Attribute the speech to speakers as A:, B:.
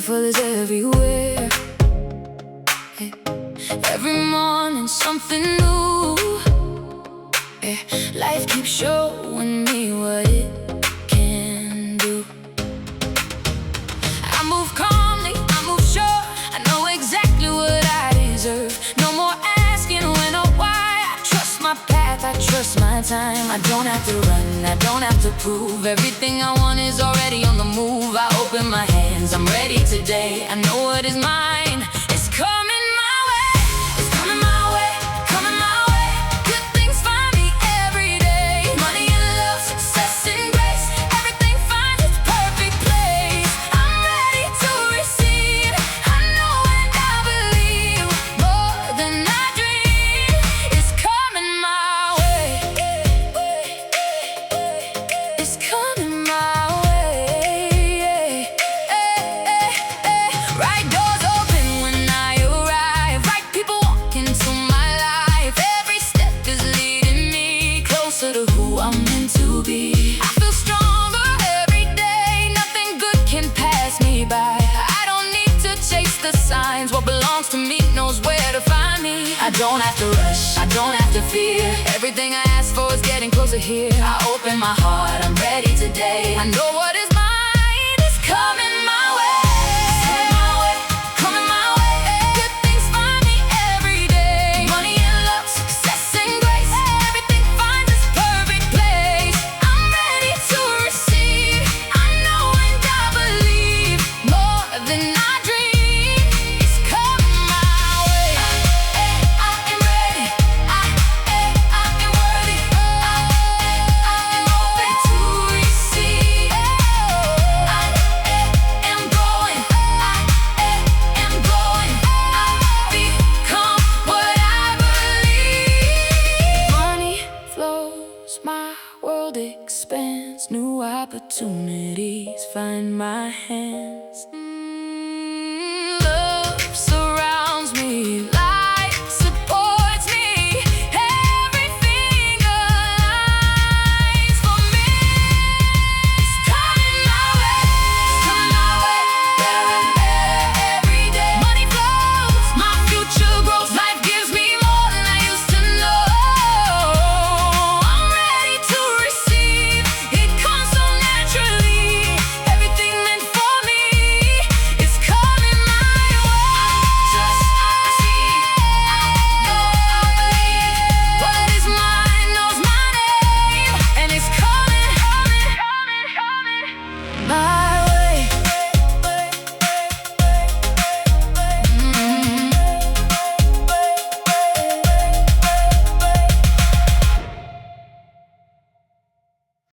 A: beautiful is everywhere. Every morning something new. Life keeps showing me what it can do. I move calmly, I move sure. I know exactly what I deserve. No more asking when or why. I trust my path, I trust my time. I don't have to run, I don't have to prove. Everything I want is already on the move. I open my hands, I'm ready today. I know what is mine. It's coming my way. It's coming my way, coming my way. Good things find me every day. Money and love, success and grace. Everything finds its perfect place. I'm ready to receive. I know and I believe more than I dream. It's coming my way. It's coming my way. Right doors open when I arrive. Right people walk into my life. Every step is leading me closer to who I'm meant to be. I feel stronger every day. Nothing good can pass me by. I don't need to chase the signs. What belongs to me knows where to find me. I don't have to rush, I don't have to fear. Everything I ask for is getting closer here. I open my heart, I'm ready today. I know what is mine is coming my way. Coming my way. Good things find me every day. Money and love, success and grace. Everything finds its perfect place. I'm ready to receive. I know and I believe more than I dream. It's coming my way. I am ready. I am worthy. I am open to receive. I am growing. I am glowing. I become what I believe. Money flows, my world expands. New opportunities find my hand.